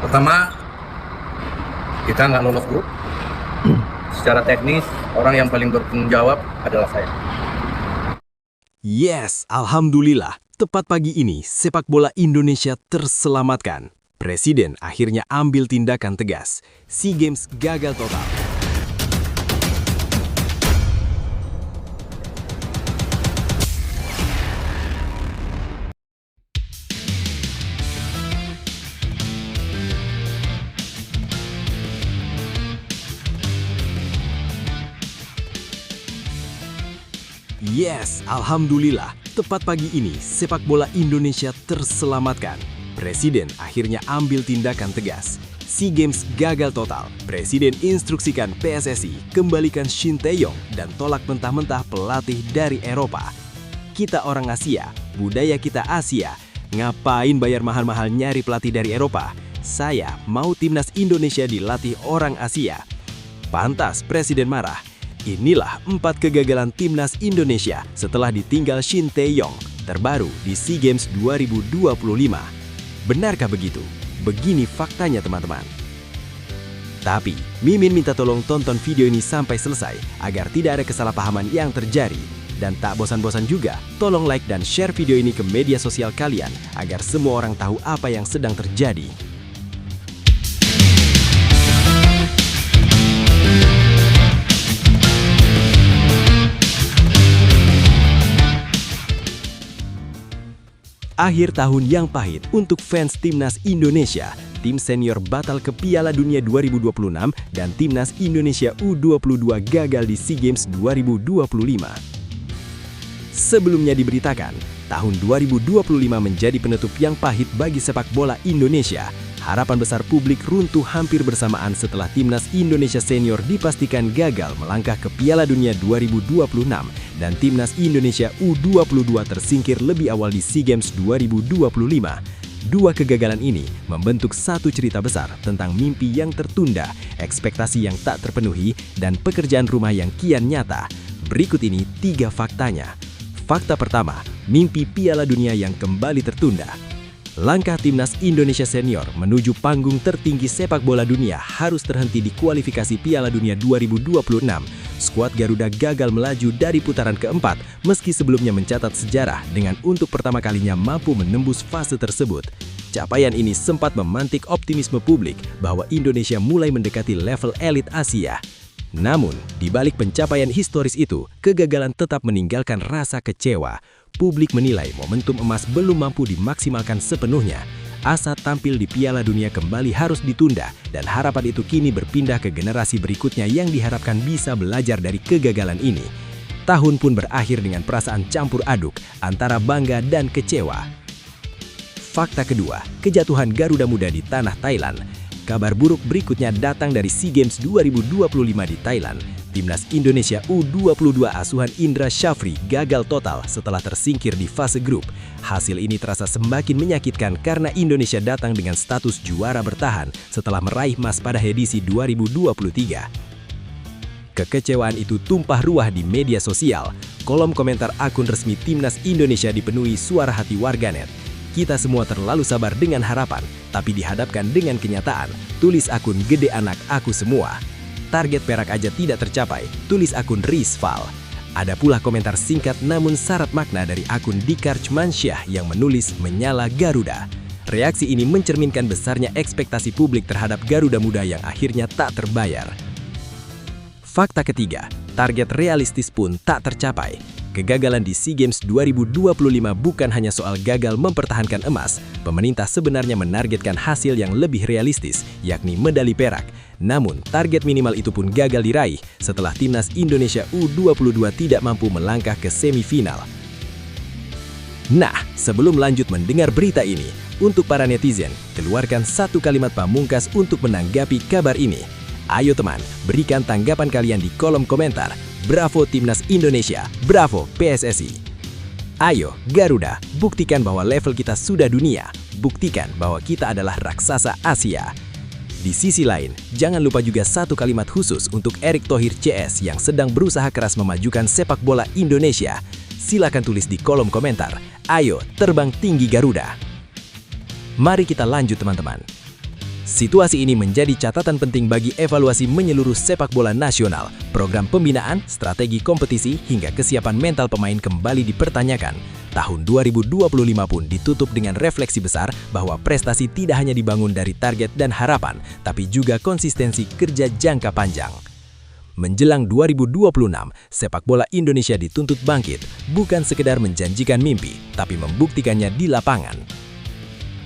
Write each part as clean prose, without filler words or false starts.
Pertama, kita nggak lolos grup. Secara teknis, orang yang paling bertanggung jawab adalah saya. Yes, alhamdulillah. Tepat pagi ini, sepak bola Indonesia terselamatkan. Presiden akhirnya ambil tindakan tegas. SEA Games gagal total. Yes, alhamdulillah. Tepat pagi ini, sepak bola Indonesia terselamatkan. Presiden akhirnya ambil tindakan tegas. SEA Games gagal total. Presiden instruksikan PSSI kembalikan Shin Tae-yong dan tolak mentah-mentah pelatih dari Eropa. Kita orang Asia, budaya kita Asia. Ngapain bayar mahal-mahal nyari pelatih dari Eropa? Saya mau timnas Indonesia dilatih orang Asia. Pantas Presiden marah. Inilah 4 kegagalan timnas Indonesia setelah ditinggal Shin Tae-yong, terbaru di SEA Games 2025. Benarkah begitu? Begini faktanya teman-teman. Tapi, Mimin minta tolong tonton video ini sampai selesai agar tidak ada kesalahpahaman yang terjadi. Dan tak bosan-bosan juga, tolong like dan share video ini ke media sosial kalian agar semua orang tahu apa yang sedang terjadi. Akhir tahun yang pahit untuk fans timnas Indonesia. Tim senior batal ke Piala Dunia 2026 dan timnas Indonesia U22 gagal di SEA Games 2025. Sebelumnya diberitakan, tahun 2025 menjadi penutup yang pahit bagi sepak bola Indonesia. Harapan besar publik runtuh hampir bersamaan setelah timnas Indonesia senior dipastikan gagal melangkah ke Piala Dunia 2026 dan timnas Indonesia U22 tersingkir lebih awal di SEA Games 2025. Dua kegagalan ini membentuk satu cerita besar tentang mimpi yang tertunda, ekspektasi yang tak terpenuhi, dan pekerjaan rumah yang kian nyata. Berikut ini 3 faktanya. Fakta pertama, mimpi Piala Dunia yang kembali tertunda. Langkah timnas Indonesia senior menuju panggung tertinggi sepak bola dunia harus terhenti di kualifikasi Piala Dunia 2026. Skuad Garuda gagal melaju dari putaran keempat meski sebelumnya mencatat sejarah dengan untuk pertama kalinya mampu menembus fase tersebut. Capaian ini sempat memantik optimisme publik bahwa Indonesia mulai mendekati level elit Asia. Namun, di balik pencapaian historis itu, kegagalan tetap meninggalkan rasa kecewa. Publik menilai momentum emas belum mampu dimaksimalkan sepenuhnya. Asa tampil di Piala Dunia kembali harus ditunda dan harapan itu kini berpindah ke generasi berikutnya yang diharapkan bisa belajar dari kegagalan ini. Tahun pun berakhir dengan perasaan campur aduk antara bangga dan kecewa. Fakta kedua, kejatuhan Garuda Muda di tanah Thailand. Kabar buruk berikutnya datang dari SEA Games 2025 di Thailand. Timnas Indonesia U22 asuhan Indra Syafri gagal total setelah tersingkir di fase grup. Hasil ini terasa semakin menyakitkan karena Indonesia datang dengan status juara bertahan setelah meraih emas pada edisi 2023. Kekecewaan itu tumpah ruah di media sosial. Kolom komentar akun resmi Timnas Indonesia dipenuhi suara hati warganet. Kita semua terlalu sabar dengan harapan, tapi dihadapkan dengan kenyataan, tulis akun gede anak aku semua. Target perak aja tidak tercapai, tulis akun Rizval. Ada pula komentar singkat namun syarat makna dari akun Dikarch Mansyah yang menulis menyala Garuda. Reaksi ini mencerminkan besarnya ekspektasi publik terhadap Garuda Muda yang akhirnya tak terbayar. Fakta ketiga, target realistis pun tak tercapai. Kegagalan di SEA Games 2025 bukan hanya soal gagal mempertahankan emas. Pemerintah sebenarnya menargetkan hasil yang lebih realistis, yakni medali perak. Namun, target minimal itu pun gagal diraih setelah timnas Indonesia U22 tidak mampu melangkah ke semifinal. Nah, sebelum lanjut mendengar berita ini, untuk para netizen, keluarkan satu kalimat pamungkas untuk menanggapi kabar ini. Ayo teman, berikan tanggapan kalian di kolom komentar. Bravo Timnas Indonesia, bravo PSSI. Ayo Garuda, buktikan bahwa level kita sudah dunia. Buktikan bahwa kita adalah raksasa Asia. Di sisi lain, jangan lupa juga satu kalimat khusus untuk Erick Thohir CS yang sedang berusaha keras memajukan sepak bola Indonesia. Silakan tulis di kolom komentar. Ayo terbang tinggi Garuda. Mari kita lanjut teman-teman. Situasi ini menjadi catatan penting bagi evaluasi menyeluruh sepak bola nasional. Program pembinaan, strategi kompetisi, hingga kesiapan mental pemain kembali dipertanyakan. Tahun 2025 pun ditutup dengan refleksi besar bahwa prestasi tidak hanya dibangun dari target dan harapan, tapi juga konsistensi kerja jangka panjang. Menjelang 2026, sepak bola Indonesia dituntut bangkit, bukan sekedar menjanjikan mimpi, tapi membuktikannya di lapangan.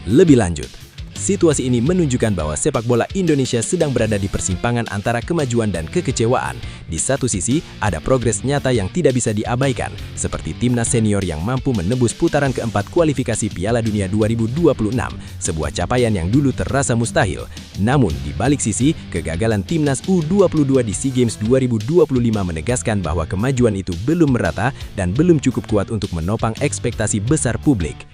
Lebih lanjut, situasi ini menunjukkan bahwa sepak bola Indonesia sedang berada di persimpangan antara kemajuan dan kekecewaan. Di satu sisi, ada progres nyata yang tidak bisa diabaikan, seperti timnas senior yang mampu menembus putaran keempat kualifikasi Piala Dunia 2026, sebuah capaian yang dulu terasa mustahil. Namun, di balik sisi, kegagalan timnas U22 di SEA Games 2025 menegaskan bahwa kemajuan itu belum merata dan belum cukup kuat untuk menopang ekspektasi besar publik.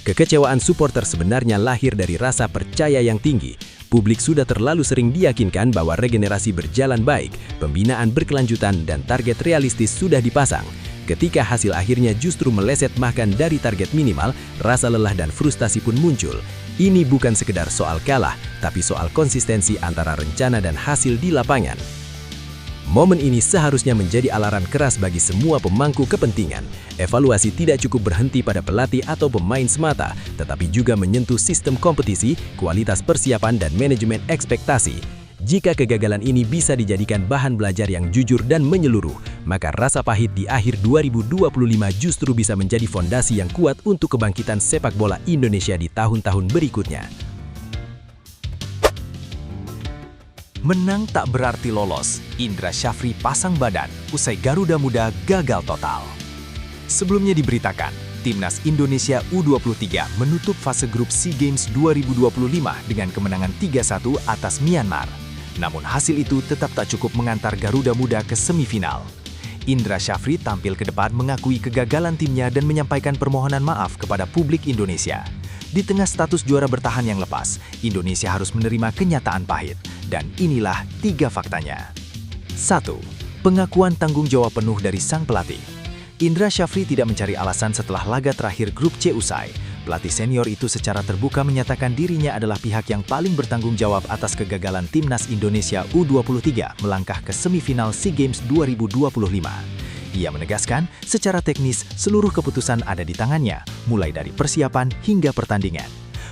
Kekecewaan supporter sebenarnya lahir dari rasa percaya yang tinggi. Publik sudah terlalu sering diyakinkan bahwa regenerasi berjalan baik, pembinaan berkelanjutan, dan target realistis sudah dipasang. Ketika hasil akhirnya justru meleset bahkan dari target minimal, rasa lelah dan frustasi pun muncul. Ini bukan sekedar soal kalah, tapi soal konsistensi antara rencana dan hasil di lapangan. Momen ini seharusnya menjadi alarm keras bagi semua pemangku kepentingan. Evaluasi tidak cukup berhenti pada pelatih atau pemain semata, tetapi juga menyentuh sistem kompetisi, kualitas persiapan, dan manajemen ekspektasi. Jika kegagalan ini bisa dijadikan bahan belajar yang jujur dan menyeluruh, maka rasa pahit di akhir 2025 justru bisa menjadi fondasi yang kuat untuk kebangkitan sepak bola Indonesia di tahun-tahun berikutnya. Menang tak berarti lolos, Indra Syafri pasang badan usai Garuda Muda gagal total. Sebelumnya diberitakan, Timnas Indonesia U23 menutup fase grup SEA Games 2025 dengan kemenangan 3-1 atas Myanmar. Namun hasil itu tetap tak cukup mengantar Garuda Muda ke semifinal. Indra Syafri tampil ke depan mengakui kegagalan timnya dan menyampaikan permohonan maaf kepada publik Indonesia. Di tengah status juara bertahan yang lepas, Indonesia harus menerima kenyataan pahit. Dan inilah 3 faktanya. 1. Pengakuan tanggung jawab penuh dari sang pelatih. Indra Syafri tidak mencari alasan setelah laga terakhir grup C usai. Pelatih senior itu secara terbuka menyatakan dirinya adalah pihak yang paling bertanggung jawab atas kegagalan Timnas Indonesia U23 melangkah ke semifinal SEA Games 2025. Ia menegaskan, secara teknis seluruh keputusan ada di tangannya, mulai dari persiapan hingga pertandingan.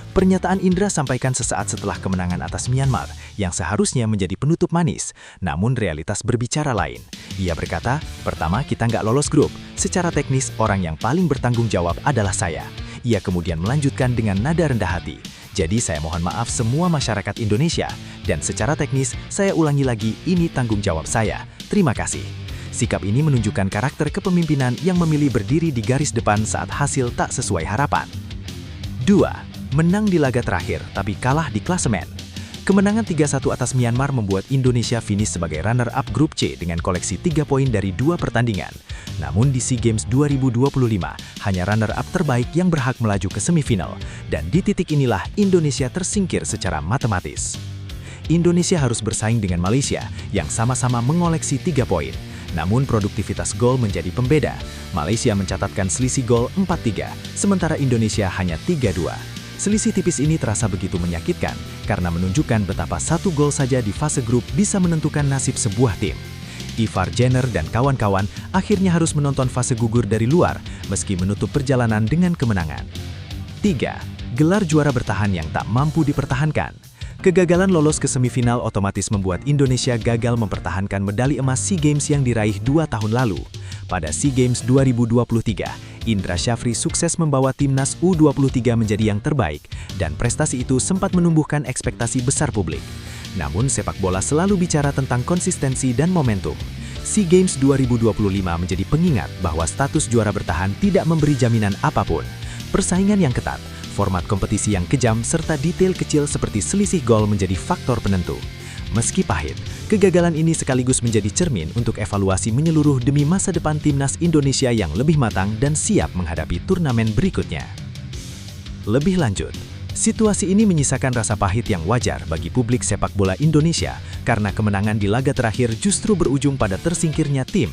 Pernyataan Indra sampaikan sesaat setelah kemenangan atas Myanmar, yang seharusnya menjadi penutup manis, namun realitas berbicara lain. Ia berkata, pertama kita nggak lolos grup, secara teknis orang yang paling bertanggung jawab adalah saya. Ia kemudian melanjutkan dengan nada rendah hati. Jadi saya mohon maaf semua masyarakat Indonesia, dan secara teknis saya ulangi lagi ini tanggung jawab saya. Terima kasih. Sikap ini menunjukkan karakter kepemimpinan yang memilih berdiri di garis depan saat hasil tak sesuai harapan. 2. Menang di laga terakhir, tapi kalah di klasemen. Kemenangan 3-1 atas Myanmar membuat Indonesia finish sebagai runner-up grup C dengan koleksi 3 poin dari 2 pertandingan. Namun di SEA Games 2025, hanya runner-up terbaik yang berhak melaju ke semifinal. Dan di titik inilah Indonesia tersingkir secara matematis. Indonesia harus bersaing dengan Malaysia yang sama-sama mengoleksi 3 poin. Namun produktivitas gol menjadi pembeda. Malaysia mencatatkan selisih gol 4-3, sementara Indonesia hanya 3-2. Selisih tipis ini terasa begitu menyakitkan karena menunjukkan betapa 1 gol saja di fase grup bisa menentukan nasib sebuah tim. Ivar Jenner dan kawan-kawan akhirnya harus menonton fase gugur dari luar meski menutup perjalanan dengan kemenangan. 3. Gelar juara bertahan yang tak mampu dipertahankan. Kegagalan lolos ke semifinal otomatis membuat Indonesia gagal mempertahankan medali emas SEA Games yang diraih 2 tahun lalu. Pada SEA Games 2023, Indra Syafri sukses membawa timnas U23 menjadi yang terbaik, dan prestasi itu sempat menumbuhkan ekspektasi besar publik. Namun sepak bola selalu bicara tentang konsistensi dan momentum. SEA Games 2025 menjadi pengingat bahwa status juara bertahan tidak memberi jaminan apapun. Persaingan yang ketat, format kompetisi yang kejam, serta detail kecil seperti selisih gol menjadi faktor penentu. Meski pahit, kegagalan ini sekaligus menjadi cermin untuk evaluasi menyeluruh demi masa depan timnas Indonesia yang lebih matang dan siap menghadapi turnamen berikutnya. Lebih lanjut, situasi ini menyisakan rasa pahit yang wajar bagi publik sepak bola Indonesia karena kemenangan di laga terakhir justru berujung pada tersingkirnya tim.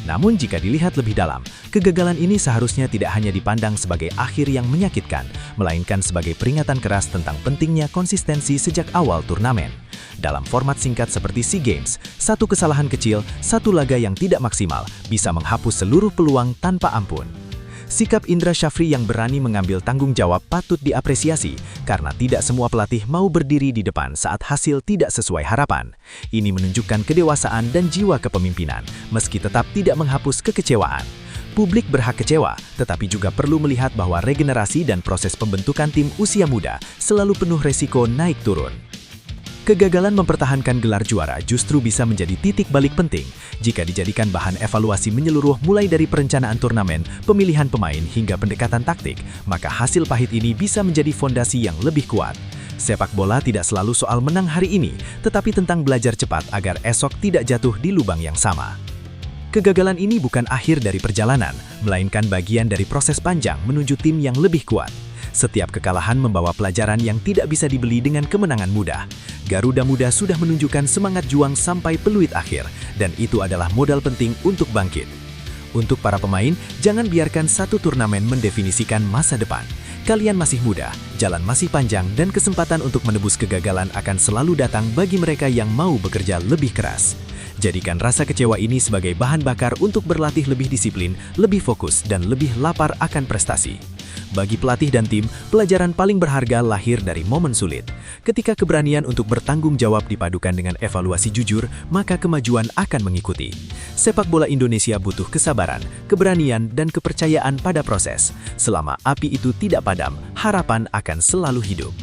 Namun jika dilihat lebih dalam, kegagalan ini seharusnya tidak hanya dipandang sebagai akhir yang menyakitkan, melainkan sebagai peringatan keras tentang pentingnya konsistensi sejak awal turnamen. Dalam format singkat seperti SEA Games, satu kesalahan kecil, satu laga yang tidak maksimal, bisa menghapus seluruh peluang tanpa ampun. Sikap Indra Syafri yang berani mengambil tanggung jawab patut diapresiasi, karena tidak semua pelatih mau berdiri di depan saat hasil tidak sesuai harapan. Ini menunjukkan kedewasaan dan jiwa kepemimpinan, meski tetap tidak menghapus kekecewaan. Publik berhak kecewa, tetapi juga perlu melihat bahwa regenerasi dan proses pembentukan tim usia muda selalu penuh resiko naik turun. Kegagalan mempertahankan gelar juara justru bisa menjadi titik balik penting jika dijadikan bahan evaluasi menyeluruh mulai dari perencanaan turnamen, pemilihan pemain hingga pendekatan taktik, maka hasil pahit ini bisa menjadi fondasi yang lebih kuat. Sepak bola tidak selalu soal menang hari ini, tetapi tentang belajar cepat agar esok tidak jatuh di lubang yang sama. Kegagalan ini bukan akhir dari perjalanan, melainkan bagian dari proses panjang menuju tim yang lebih kuat. Setiap kekalahan membawa pelajaran yang tidak bisa dibeli dengan kemenangan mudah. Garuda Muda sudah menunjukkan semangat juang sampai peluit akhir, dan itu adalah modal penting untuk bangkit. Untuk para pemain, jangan biarkan satu turnamen mendefinisikan masa depan. Kalian masih muda, jalan masih panjang, dan kesempatan untuk menebus kegagalan akan selalu datang bagi mereka yang mau bekerja lebih keras. Jadikan rasa kecewa ini sebagai bahan bakar untuk berlatih lebih disiplin, lebih fokus, dan lebih lapar akan prestasi. Bagi pelatih dan tim, pelajaran paling berharga lahir dari momen sulit. Ketika keberanian untuk bertanggung jawab dipadukan dengan evaluasi jujur, maka kemajuan akan mengikuti. Sepak bola Indonesia butuh kesabaran, keberanian, dan kepercayaan pada proses. Selama api itu tidak padam, harapan akan selalu hidup.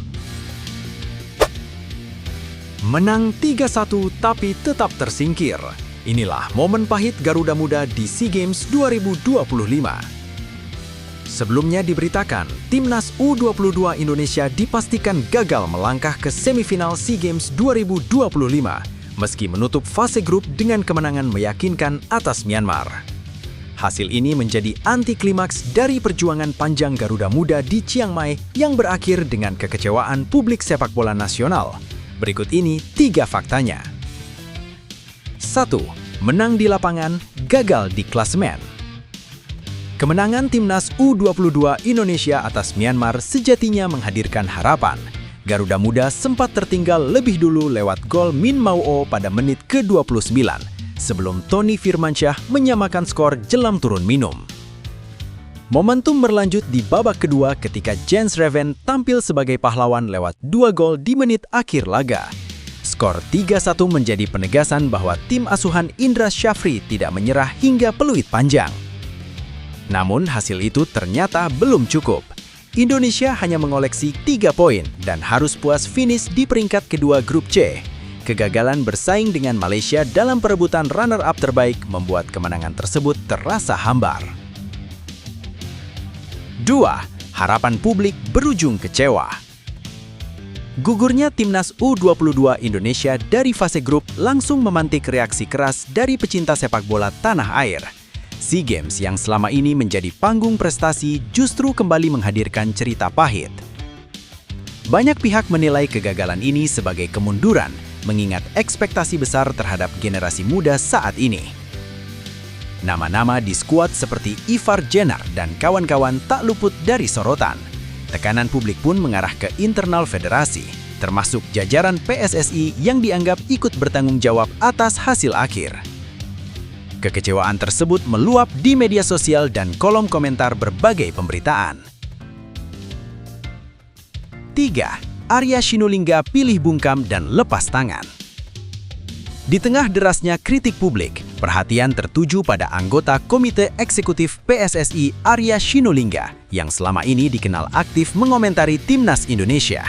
Menang 3-1 tapi tetap tersingkir. Inilah momen pahit Garuda Muda di SEA Games 2025. Sebelumnya diberitakan, Timnas U22 Indonesia dipastikan gagal melangkah ke semifinal SEA Games 2025, meski menutup fase grup dengan kemenangan meyakinkan atas Myanmar. Hasil ini menjadi anti-klimaks dari perjuangan panjang Garuda Muda di Chiang Mai yang berakhir dengan kekecewaan publik sepak bola nasional. Berikut ini 3 faktanya. 1. Menang di lapangan, gagal di klasemen. Kemenangan Timnas U22 Indonesia atas Myanmar sejatinya menghadirkan harapan. Garuda Muda sempat tertinggal lebih dulu lewat gol Min Mau pada menit ke-29, sebelum Tony Firmansyah menyamakan skor jelang turun minum. Momentum berlanjut di babak kedua ketika Jens Reven tampil sebagai pahlawan lewat 2 gol di menit akhir laga. Skor 3-1 menjadi penegasan bahwa tim asuhan Indra Syafri tidak menyerah hingga peluit panjang. Namun hasil itu ternyata belum cukup. Indonesia hanya mengoleksi 3 poin dan harus puas finish di peringkat kedua grup C. Kegagalan bersaing dengan Malaysia dalam perebutan runner-up terbaik membuat kemenangan tersebut terasa hambar. 2. Harapan publik berujung kecewa. Gugurnya Timnas U22 Indonesia dari fase grup langsung memantik reaksi keras dari pecinta sepak bola tanah air. SEA Games yang selama ini menjadi panggung prestasi justru kembali menghadirkan cerita pahit. Banyak pihak menilai kegagalan ini sebagai kemunduran, mengingat ekspektasi besar terhadap generasi muda saat ini. Nama-nama di skuad seperti Ivar Jenner dan kawan-kawan tak luput dari sorotan. Tekanan publik pun mengarah ke internal federasi, termasuk jajaran PSSI yang dianggap ikut bertanggung jawab atas hasil akhir. Kekecewaan tersebut meluap di media sosial dan kolom komentar berbagai pemberitaan. 3. Arya Sinulinga pilih bungkam dan lepas tangan. Di tengah derasnya kritik publik, perhatian tertuju pada anggota Komite Eksekutif PSSI Arya Sinulinga yang selama ini dikenal aktif mengomentari Timnas Indonesia.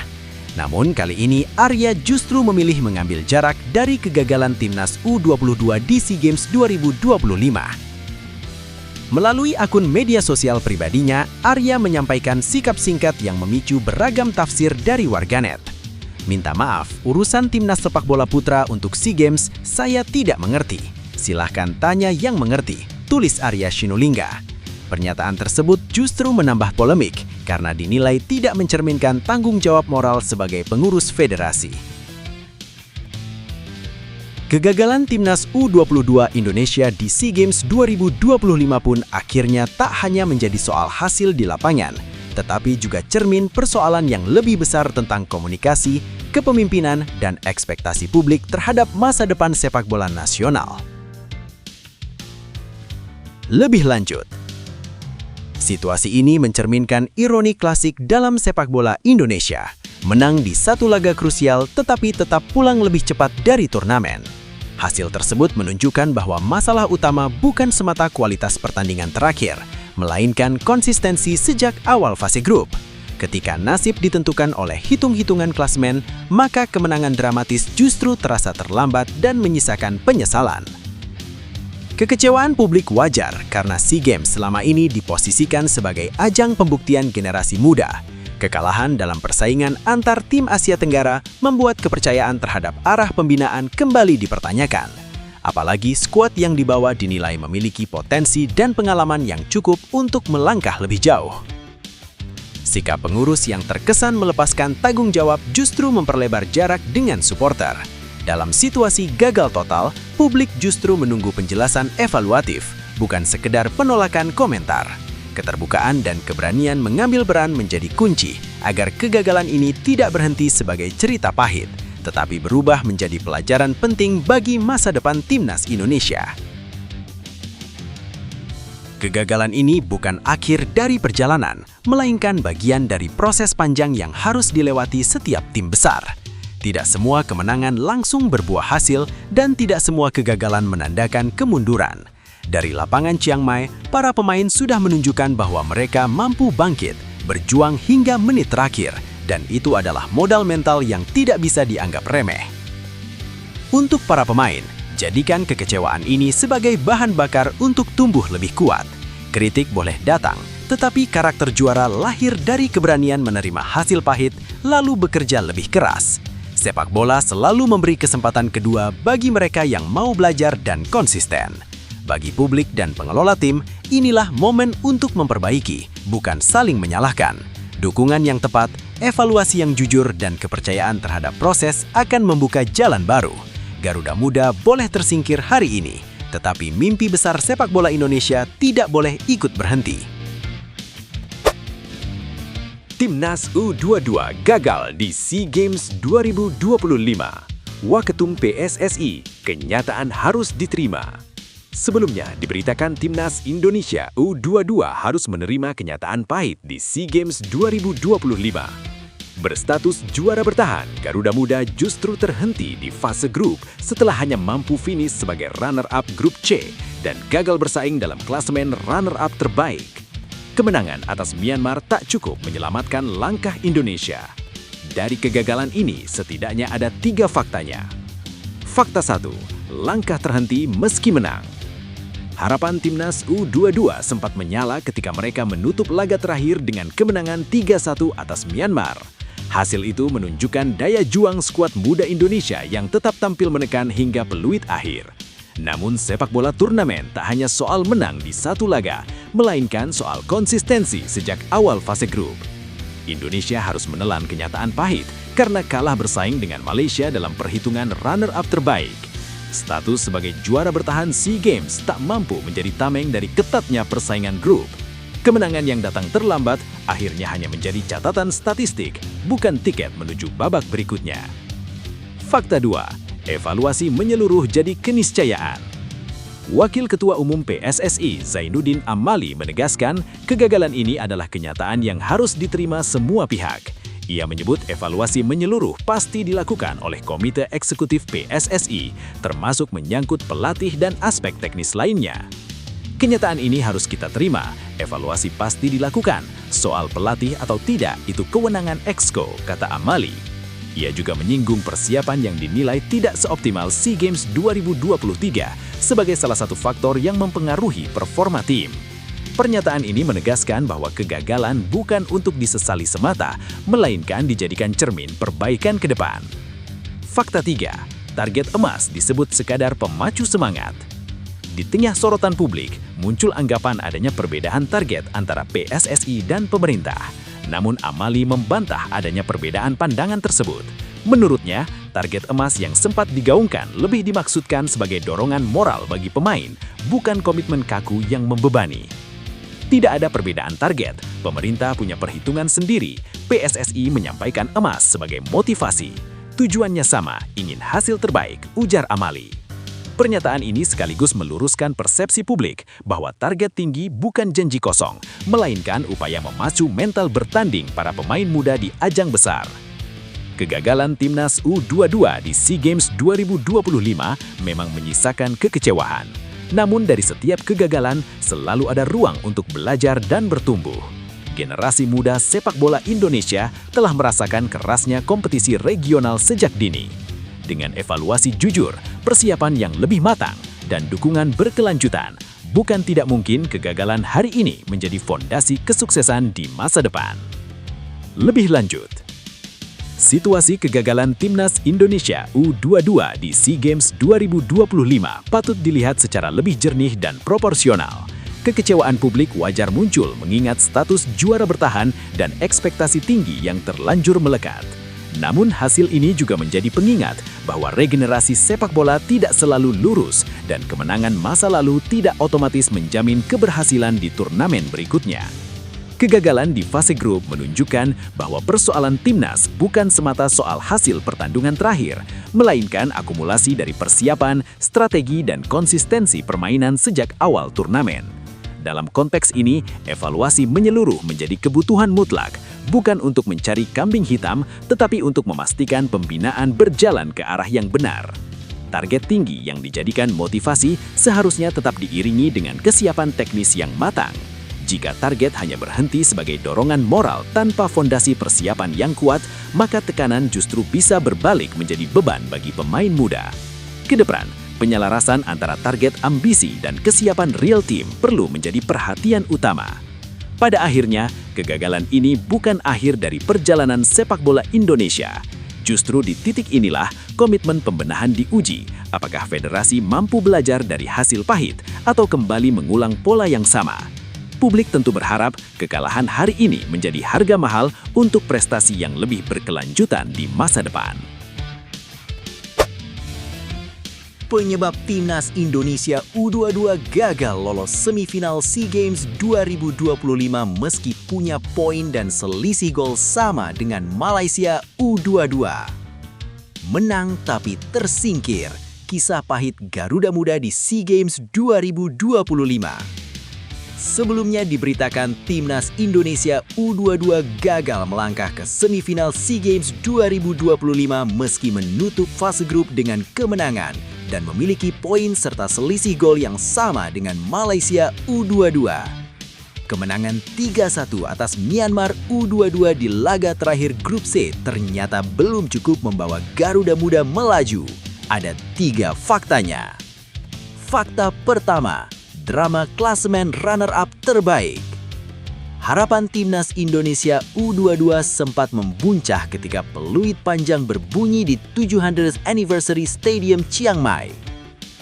Namun kali ini Arya justru memilih mengambil jarak dari kegagalan Timnas U22 di SEA Games 2025. Melalui akun media sosial pribadinya, Arya menyampaikan sikap singkat yang memicu beragam tafsir dari warganet. Minta maaf, urusan Timnas sepak bola putra untuk SEA Games saya tidak mengerti. Silahkan tanya yang mengerti, tulis Arya Sinulinga. Pernyataan tersebut justru menambah polemik karena dinilai tidak mencerminkan tanggung jawab moral sebagai pengurus federasi. Kegagalan timnas U22 Indonesia di SEA Games 2025 pun akhirnya tak hanya menjadi soal hasil di lapangan, tetapi juga cermin persoalan yang lebih besar tentang komunikasi, kepemimpinan, dan ekspektasi publik terhadap masa depan sepak bola nasional. Lebih lanjut, situasi ini mencerminkan ironi klasik dalam sepak bola Indonesia. Menang di satu laga krusial tetapi tetap pulang lebih cepat dari turnamen. Hasil tersebut menunjukkan bahwa masalah utama bukan semata kualitas pertandingan terakhir, melainkan konsistensi sejak awal fase grup. Ketika nasib ditentukan oleh hitung-hitungan klasemen, maka kemenangan dramatis justru terasa terlambat dan menyisakan penyesalan. Kekecewaan publik wajar karena SEA Games selama ini diposisikan sebagai ajang pembuktian generasi muda. Kekalahan dalam persaingan antar tim Asia Tenggara membuat kepercayaan terhadap arah pembinaan kembali dipertanyakan. Apalagi skuad yang dibawa dinilai memiliki potensi dan pengalaman yang cukup untuk melangkah lebih jauh. Sikap pengurus yang terkesan melepaskan tanggung jawab justru memperlebar jarak dengan supporter. Dalam situasi gagal total, publik justru menunggu penjelasan evaluatif, bukan sekedar penolakan komentar. Keterbukaan dan keberanian mengambil peran menjadi kunci agar kegagalan ini tidak berhenti sebagai cerita pahit, tetapi berubah menjadi pelajaran penting bagi masa depan timnas Indonesia. Kegagalan ini bukan akhir dari perjalanan, melainkan bagian dari proses panjang yang harus dilewati setiap tim besar. Tidak semua kemenangan langsung berbuah hasil dan tidak semua kegagalan menandakan kemunduran. Dari lapangan Chiang Mai, para pemain sudah menunjukkan bahwa mereka mampu bangkit, berjuang hingga menit terakhir, dan itu adalah modal mental yang tidak bisa dianggap remeh. Untuk para pemain, jadikan kekecewaan ini sebagai bahan bakar untuk tumbuh lebih kuat. Kritik boleh datang, tetapi karakter juara lahir dari keberanian menerima hasil pahit, lalu bekerja lebih keras. Sepak bola selalu memberi kesempatan kedua bagi mereka yang mau belajar dan konsisten. Bagi publik dan pengelola tim, inilah momen untuk memperbaiki, bukan saling menyalahkan. Dukungan yang tepat, evaluasi yang jujur, dan kepercayaan terhadap proses akan membuka jalan baru. Garuda Muda boleh tersingkir hari ini, tetapi mimpi besar sepak bola Indonesia tidak boleh ikut berhenti. Timnas U22 gagal di SEA Games 2025. Waketum PSSI, kenyataan harus diterima. Sebelumnya, diberitakan Timnas Indonesia U22 harus menerima kenyataan pahit di SEA Games 2025. Berstatus juara bertahan, Garuda Muda justru terhenti di fase grup setelah hanya mampu finish sebagai runner-up grup C dan gagal bersaing dalam klasemen runner-up terbaik. Kemenangan atas Myanmar tak cukup menyelamatkan langkah Indonesia. Dari kegagalan ini, setidaknya ada 3 faktanya. Fakta 1, langkah terhenti meski menang. Harapan timnas U22 sempat menyala ketika mereka menutup laga terakhir dengan kemenangan 3-1 atas Myanmar. Hasil itu menunjukkan daya juang skuad muda Indonesia yang tetap tampil menekan hingga peluit akhir. Namun sepak bola turnamen tak hanya soal menang di satu laga, melainkan soal konsistensi sejak awal fase grup. Indonesia harus menelan kenyataan pahit karena kalah bersaing dengan Malaysia dalam perhitungan runner-up terbaik. Status sebagai juara bertahan SEA Games tak mampu menjadi tameng dari ketatnya persaingan grup. Kemenangan yang datang terlambat akhirnya hanya menjadi catatan statistik, bukan tiket menuju babak berikutnya. Fakta 2, evaluasi menyeluruh jadi keniscayaan. Wakil Ketua Umum PSSI Zainuddin Amali menegaskan kegagalan ini adalah kenyataan yang harus diterima semua pihak. Ia menyebut evaluasi menyeluruh pasti dilakukan oleh Komite Eksekutif PSSI, termasuk menyangkut pelatih dan aspek teknis lainnya. Kenyataan ini harus kita terima, evaluasi pasti dilakukan. Soal pelatih atau tidak, itu kewenangan Exco, kata Amali. Ia juga menyinggung persiapan yang dinilai tidak seoptimal SEA Games 2023 sebagai salah satu faktor yang mempengaruhi performa tim. Pernyataan ini menegaskan bahwa kegagalan bukan untuk disesali semata, melainkan dijadikan cermin perbaikan ke depan. Fakta 3, target emas disebut sekadar pemacu semangat. Di tengah sorotan publik, muncul anggapan adanya perbedaan target antara PSSI dan pemerintah. Namun Amali membantah adanya perbedaan pandangan tersebut. Menurutnya, target emas yang sempat digaungkan lebih dimaksudkan sebagai dorongan moral bagi pemain, bukan komitmen kaku yang membebani. Tidak ada perbedaan target, pemerintah punya perhitungan sendiri, PSSI menyampaikan emas sebagai motivasi. Tujuannya sama, ingin hasil terbaik, ujar Amali. Pernyataan ini sekaligus meluruskan persepsi publik bahwa target tinggi bukan janji kosong, melainkan upaya memacu mental bertanding para pemain muda di ajang besar. Kegagalan Timnas U22 di SEA Games 2025 memang menyisakan kekecewaan. Namun dari setiap kegagalan selalu ada ruang untuk belajar dan bertumbuh. Generasi muda sepak bola Indonesia telah merasakan kerasnya kompetisi regional sejak dini. Dengan evaluasi jujur, persiapan yang lebih matang, dan dukungan berkelanjutan, bukan tidak mungkin kegagalan hari ini menjadi fondasi kesuksesan di masa depan. Lebih lanjut, situasi kegagalan Timnas Indonesia U22 di SEA Games 2025 patut dilihat secara lebih jernih dan proporsional. Kekecewaan publik wajar muncul mengingat status juara bertahan dan ekspektasi tinggi yang terlanjur melekat. Namun hasil ini juga menjadi pengingat bahwa regenerasi sepak bola tidak selalu lurus dan kemenangan masa lalu tidak otomatis menjamin keberhasilan di turnamen berikutnya. Kegagalan di fase grup menunjukkan bahwa persoalan timnas bukan semata soal hasil pertandingan terakhir, melainkan akumulasi dari persiapan, strategi, dan konsistensi permainan sejak awal turnamen. Dalam konteks ini, evaluasi menyeluruh menjadi kebutuhan mutlak, bukan untuk mencari kambing hitam, tetapi untuk memastikan pembinaan berjalan ke arah yang benar. Target tinggi yang dijadikan motivasi seharusnya tetap diiringi dengan kesiapan teknis yang matang. Jika target hanya berhenti sebagai dorongan moral tanpa fondasi persiapan yang kuat, maka tekanan justru bisa berbalik menjadi beban bagi pemain muda. Kedepan, penyelarasan antara target ambisi dan kesiapan real team perlu menjadi perhatian utama. Pada akhirnya, kegagalan ini bukan akhir dari perjalanan sepak bola Indonesia. Justru di titik inilah komitmen pembenahan diuji, apakah federasi mampu belajar dari hasil pahit atau kembali mengulang pola yang sama. Publik tentu berharap kekalahan hari ini menjadi harga mahal untuk prestasi yang lebih berkelanjutan di masa depan. Penyebab Timnas Indonesia U22 gagal lolos semifinal SEA Games 2025 meski punya poin dan selisih gol sama dengan Malaysia U22. Menang tapi tersingkir, kisah pahit Garuda Muda di SEA Games 2025. Sebelumnya diberitakan Timnas Indonesia U22 gagal melangkah ke semifinal SEA Games 2025 meski menutup fase grup dengan kemenangan dan memiliki poin serta selisih gol yang sama dengan Malaysia U22. Kemenangan 3-1 atas Myanmar U22 di laga terakhir grup C ternyata belum cukup membawa Garuda Muda melaju. Ada 3 faktanya. Fakta pertama, drama klasemen runner-up terbaik. Harapan Timnas Indonesia U22 sempat membuncah ketika peluit panjang berbunyi di 700th Anniversary Stadium Chiang Mai.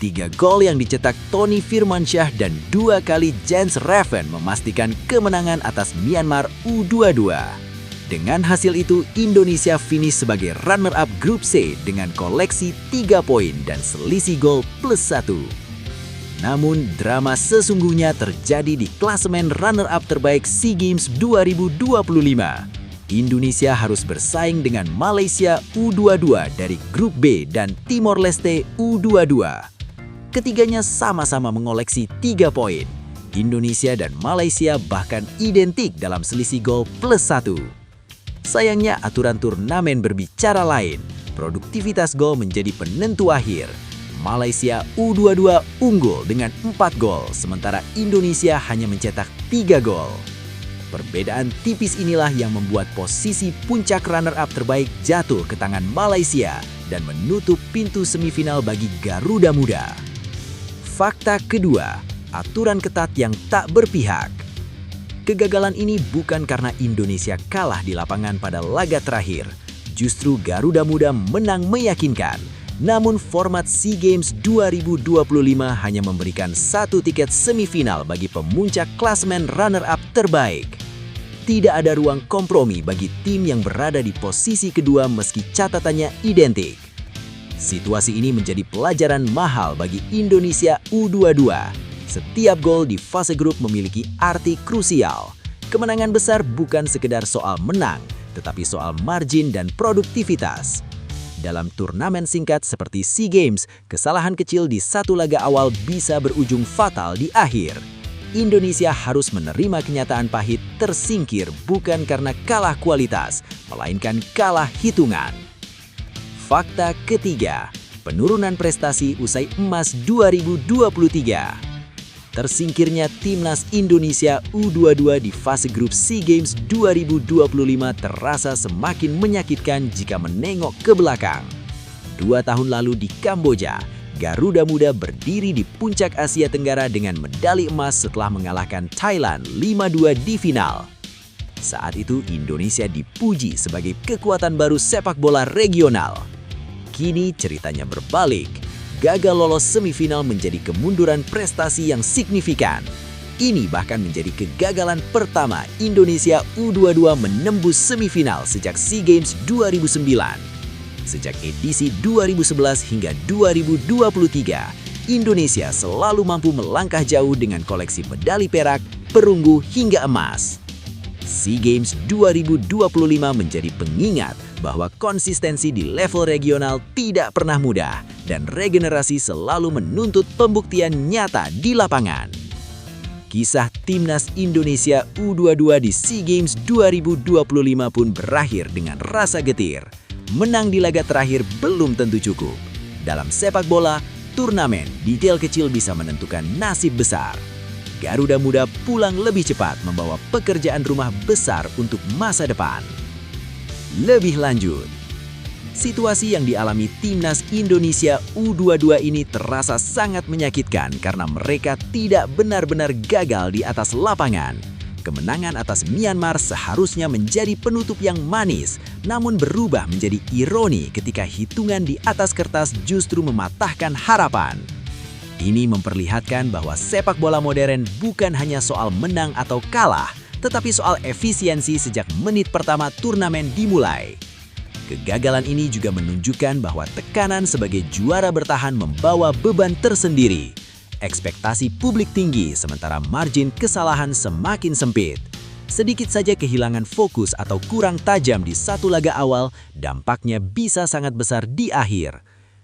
3 gol yang dicetak Tony Firmansyah dan 2 kali Jens Reven memastikan kemenangan atas Myanmar U22. Dengan hasil itu, Indonesia finish sebagai runner-up grup C dengan koleksi 3 poin dan selisih gol +1. Namun, drama sesungguhnya terjadi di klasemen runner-up terbaik SEA Games 2025. Indonesia harus bersaing dengan Malaysia U22 dari grup B dan Timor Leste U22. Ketiganya sama-sama mengoleksi 3 poin. Indonesia dan Malaysia bahkan identik dalam selisih gol +1. Sayangnya aturan turnamen berbicara lain. Produktivitas gol menjadi penentu akhir. Malaysia U22 unggul dengan 4 gol, sementara Indonesia hanya mencetak 3 gol. Perbedaan tipis inilah yang membuat posisi puncak runner-up terbaik jatuh ke tangan Malaysia dan menutup pintu semifinal bagi Garuda Muda. Fakta kedua, aturan ketat yang tak berpihak. Kegagalan ini bukan karena Indonesia kalah di lapangan pada laga terakhir. Justru Garuda Muda menang meyakinkan. Namun format SEA Games 2025 hanya memberikan 1 tiket semifinal bagi pemuncak klasemen runner-up terbaik. Tidak ada ruang kompromi bagi tim yang berada di posisi kedua meski catatannya identik. Situasi ini menjadi pelajaran mahal bagi Indonesia U22. Setiap gol di fase grup memiliki arti krusial. Kemenangan besar bukan sekedar soal menang, tetapi soal margin dan produktivitas. Dalam turnamen singkat seperti SEA Games, kesalahan kecil di satu laga awal bisa berujung fatal di akhir. Indonesia harus menerima kenyataan pahit, tersingkir bukan karena kalah kualitas, melainkan kalah hitungan. Fakta ketiga, penurunan prestasi usai emas 2023. Tersingkirnya Timnas Indonesia U22 di fase grup SEA Games 2025 terasa semakin menyakitkan jika menengok ke belakang. 2 tahun lalu di Kamboja, Garuda Muda berdiri di puncak Asia Tenggara dengan medali emas setelah mengalahkan Thailand 5-2 di final. Saat itu Indonesia dipuji sebagai kekuatan baru sepak bola regional. Kini ceritanya berbalik. Gagal lolos semifinal menjadi kemunduran prestasi yang signifikan. Ini bahkan menjadi kegagalan pertama Indonesia U22 menembus semifinal sejak SEA Games 2009. Sejak edisi 2011 hingga 2023, Indonesia selalu mampu melangkah jauh dengan koleksi medali perak, perunggu hingga emas. SEA Games 2025 menjadi pengingat bahwa konsistensi di level regional tidak pernah mudah dan regenerasi selalu menuntut pembuktian nyata di lapangan. Kisah Timnas Indonesia U22 di SEA Games 2025 pun berakhir dengan rasa getir. Menang di laga terakhir belum tentu cukup. Dalam sepak bola, turnamen detail kecil bisa menentukan nasib besar. Garuda Muda pulang lebih cepat membawa pekerjaan rumah besar untuk masa depan. Lebih lanjut, situasi yang dialami Timnas Indonesia U22 ini terasa sangat menyakitkan karena mereka tidak benar-benar gagal di atas lapangan. Kemenangan atas Myanmar seharusnya menjadi penutup yang manis, namun berubah menjadi ironi ketika hitungan di atas kertas justru mematahkan harapan. Ini memperlihatkan bahwa sepak bola modern bukan hanya soal menang atau kalah, tetapi soal efisiensi sejak menit pertama turnamen dimulai. Kegagalan ini juga menunjukkan bahwa tekanan sebagai juara bertahan membawa beban tersendiri. Ekspektasi publik tinggi sementara margin kesalahan semakin sempit. Sedikit saja kehilangan fokus atau kurang tajam di satu laga awal, dampaknya bisa sangat besar di akhir.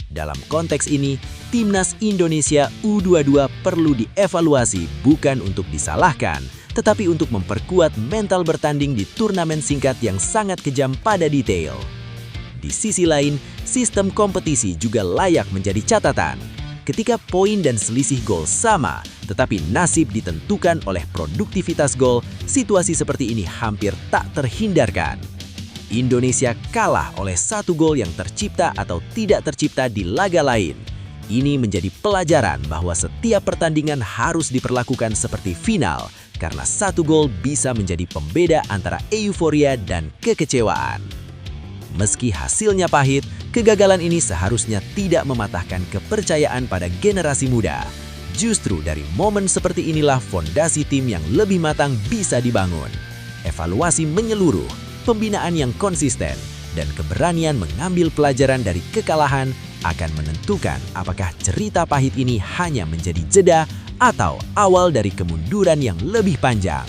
Dalam konteks ini, Timnas Indonesia U22 perlu dievaluasi bukan untuk disalahkan, tetapi untuk memperkuat mental bertanding di turnamen singkat yang sangat kejam pada detail. Di sisi lain, sistem kompetisi juga layak menjadi catatan. Ketika poin dan selisih gol sama, tetapi nasib ditentukan oleh produktivitas gol, situasi seperti ini hampir tak terhindarkan. Indonesia kalah oleh 1 gol yang tercipta atau tidak tercipta di laga lain. Ini menjadi pelajaran bahwa setiap pertandingan harus diperlakukan seperti final, karena 1 gol bisa menjadi pembeda antara euforia dan kekecewaan. Meski hasilnya pahit, kegagalan ini seharusnya tidak mematahkan kepercayaan pada generasi muda. Justru dari momen seperti inilah fondasi tim yang lebih matang bisa dibangun. Evaluasi menyeluruh, pembinaan yang konsisten, dan keberanian mengambil pelajaran dari kekalahan akan menentukan apakah cerita pahit ini hanya menjadi jeda atau awal dari kemunduran yang lebih panjang.